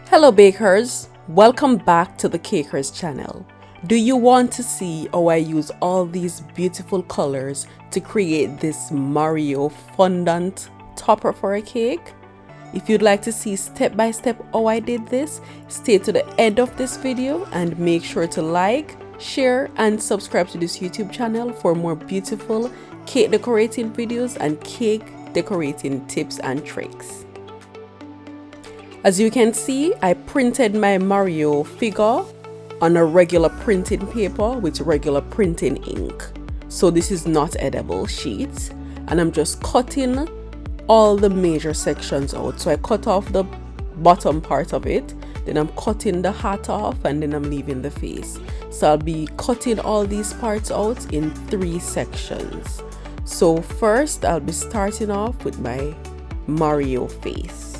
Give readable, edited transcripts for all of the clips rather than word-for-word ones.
Hello bakers, welcome back to the Cakers channel. Do you want to see how I use all these beautiful colors to create this Mario fondant topper for a cake? If you'd like to see step by step how I did this, stay to the end of this video and make sure to like, share and subscribe to this YouTube channel for more beautiful cake decorating videos and cake decorating tips and tricks. As you can see, I printed my Mario figure on a regular printing paper with regular printing ink. So this is not edible sheet, and I'm just cutting all the major sections out. So I cut off the bottom part of it, then I'm cutting the hat off, and then I'm leaving the face. So I'll be cutting all these parts out in 3 sections. So first I'll be starting off with my Mario face.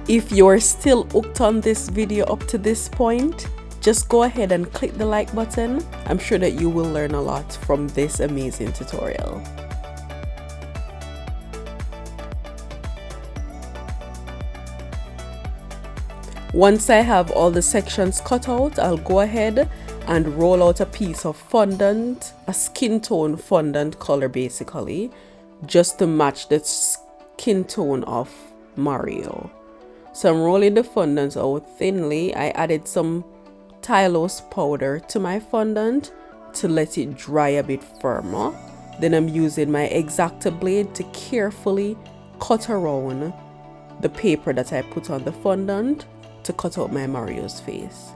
If you're still hooked on this video up to this point, just go ahead and click the like button. I'm sure that you will learn a lot from this amazing tutorial. Once I have all the sections cut out, I'll go ahead and roll out a piece of fondant, a skin tone fondant color basically, just to match the skin tone of Mario. So I'm rolling the fondant out thinly. I added some Tylose powder to my fondant to let it dry a bit firmer. Then I'm using my X-Acto blade to carefully cut around the paper that I put on the fondant to cut out my Mario's face.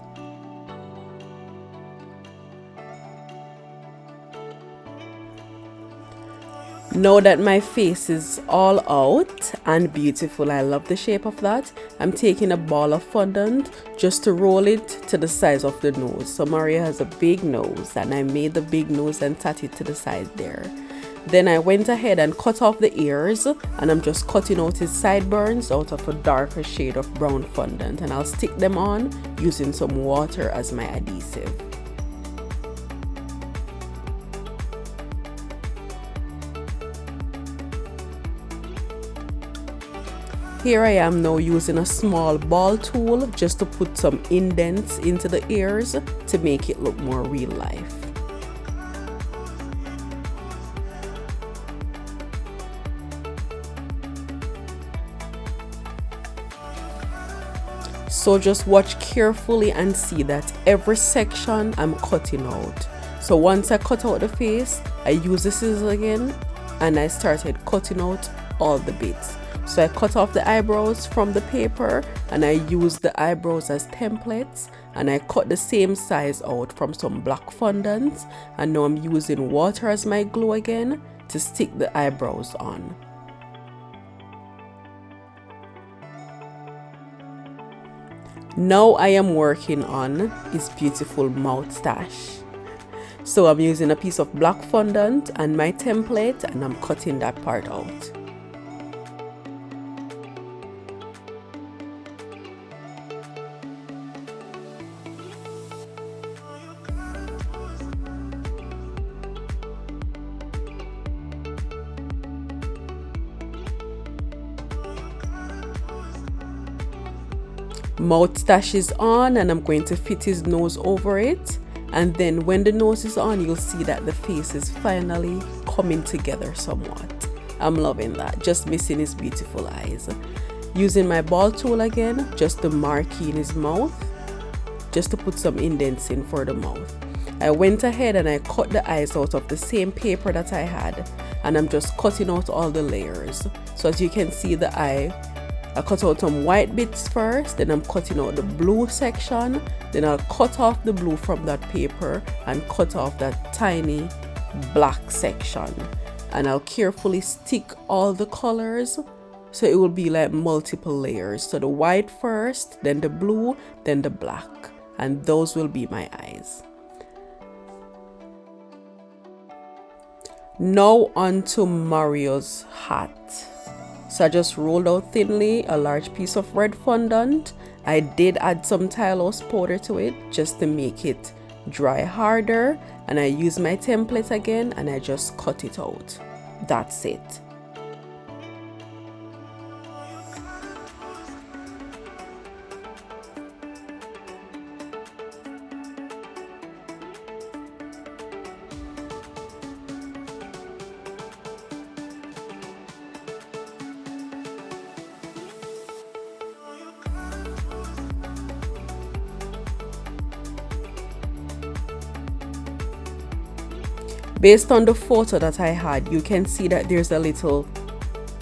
Now that my face is all out and beautiful, I love the shape of that, I'm taking a ball of fondant just to roll it to the size of the nose. So Mario has a big nose and I made the big nose and tat it to the side there. Then I went ahead and cut off the ears, and I'm just cutting out his sideburns out of a darker shade of brown fondant, and I'll stick them on using some water as my adhesive. Here I am now using a small ball tool just to put some indents into the ears to make it look more real life. So just watch carefully and see that every section I'm cutting out. So once I cut out the face, I use the scissors again and I started cutting out all the bits. So I cut off the eyebrows from the paper and I used the eyebrows as templates, and I cut the same size out from some black fondant, and now I'm using water as my glue again to stick the eyebrows on. Now I am working on his beautiful moustache. So I'm using a piece of black fondant and my template, and I'm cutting that part out. Moustache is on, and I'm going to fit his nose over it, and then when the nose is on, you'll see that the face is finally coming together somewhat. I'm loving that. Just missing his beautiful eyes. Using my ball tool again just to mark in his mouth, just to put some indents in for the mouth. I went ahead and I cut the eyes out of the same paper that I had, and I'm just cutting out all the layers. So as you can see, the eye, I cut out some white bits first, then I'm cutting out the blue section, then I'll cut off the blue from that paper and cut off that tiny black section, and I'll carefully stick all the colors so it will be like multiple layers. So the white first, then the blue, then the black, and those will be my eyes. Now onto Mario's hat. So I just rolled out thinly a large piece of red fondant. I did add some Tylose powder to it just to make it dry harder, and I used my template again and I just cut it out. That's it. Based on the photo that I had, you can see that there's a little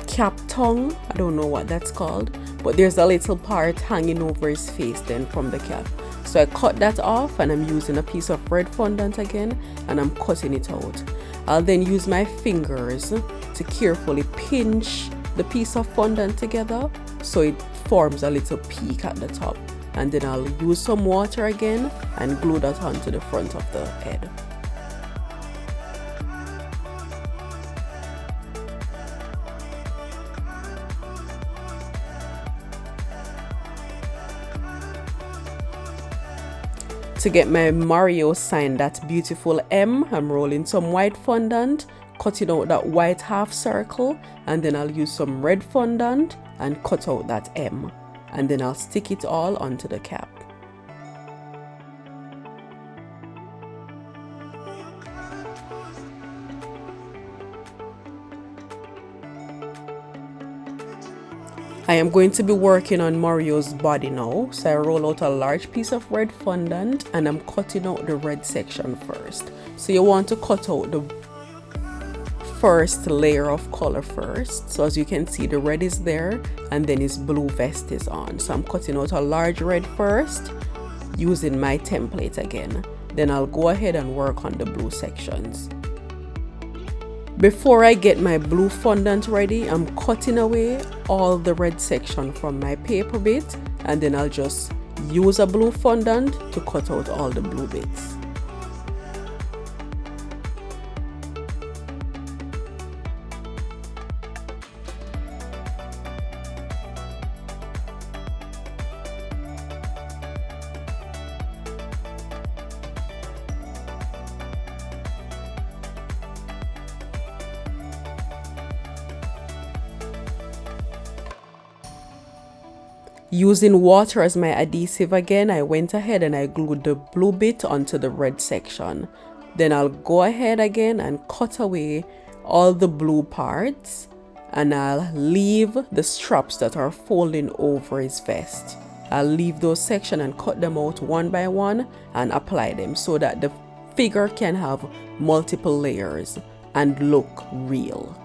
cap tongue. I don't know what that's called, but there's a little part hanging over his face then from the cap. So I cut that off, and I'm using a piece of red fondant again, and I'm cutting it out. I'll then use my fingers to carefully pinch the piece of fondant together so it forms a little peak at the top, and then I'll use some water again and glue that onto the front of the head. To get my Mario sign, that beautiful M, I'm rolling some white fondant, cutting out that white half circle, and then I'll use some red fondant and cut out that M, and then I'll stick it all onto the cap. I am going to be working on Mario's body now, so I roll out a large piece of red fondant and I'm cutting out the red section first. So you want to cut out the first layer of color first. So as you can see, the red is there and then his blue vest is on. So I'm cutting out a large red first using my template again. Then I'll go ahead and work on the blue sections. Before I get my blue fondant ready, I'm cutting away all the red section from my paper bit, and then I'll just use a blue fondant to cut out all the blue bits. Using water as my adhesive again, I went ahead and I glued the blue bit onto the red section. Then I'll go ahead again and cut away all the blue parts, and I'll leave the straps that are folding over his vest. I'll leave those sections and cut them out one by one and apply them so that the figure can have multiple layers and look real.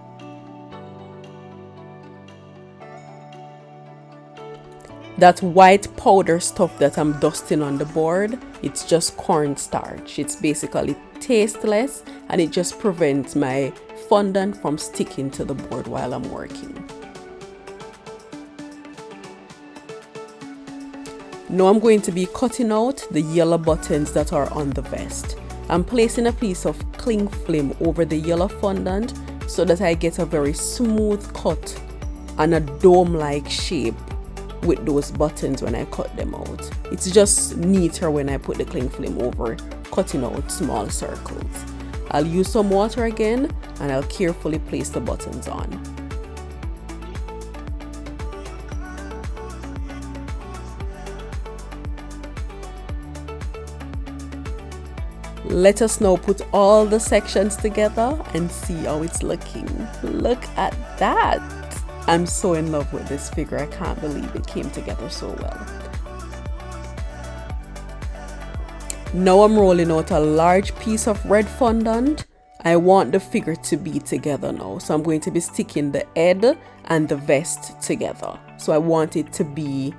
That white powder stuff that I'm dusting on the board, it's just cornstarch. It's basically tasteless and it just prevents my fondant from sticking to the board while I'm working. Now I'm going to be cutting out the yellow buttons that are on the vest. I'm placing a piece of cling film over the yellow fondant so that I get a very smooth cut and a dome-like shape with those buttons when I cut them out. It's just neater when I put the cling film over, cutting out small circles. I'll use some water again and I'll carefully place the buttons on. Let us now put all the sections together and see how it's looking. Look at that! I'm so in love with this figure. I can't believe it came together so well. Now I'm rolling out a large piece of red fondant. I want the figure to be together now. So I'm going to be sticking the head and the vest together. So I want it to be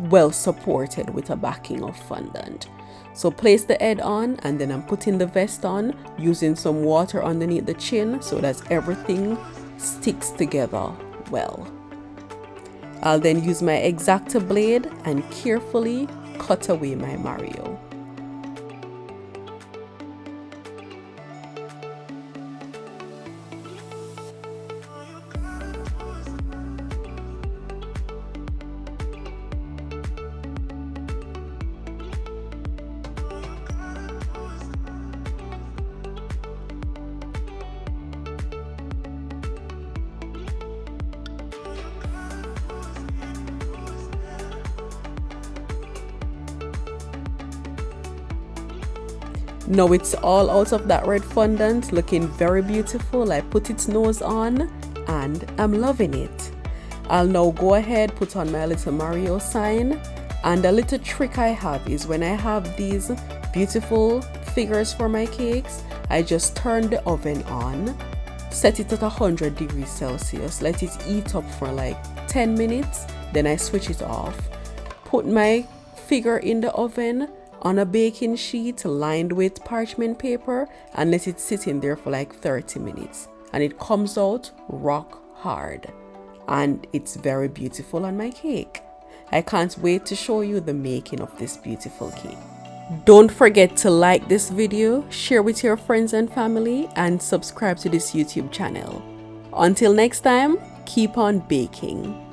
well supported with a backing of fondant. So place the head on and then I'm putting the vest on using some water underneath the chin so that everything sticks together well. I'll then use my X-Acto blade and carefully cut away my Mario. Now it's all out of that red fondant, looking very beautiful. I put its nose on and I'm loving it. I'll now go ahead, put on my little Mario sign, and a little trick I have is when I have these beautiful figures for my cakes, I just turn the oven on, set it at 100 degrees Celsius, let it heat up for like 10 minutes, then I switch it off. Put my figure in the oven on a baking sheet lined with parchment paper and let it sit in there for like 30 minutes. And it comes out rock hard. And it's very beautiful on my cake. I can't wait to show you the making of this beautiful cake. Don't forget to like this video, share with your friends and family, and subscribe to this YouTube channel. Until next time, keep on baking.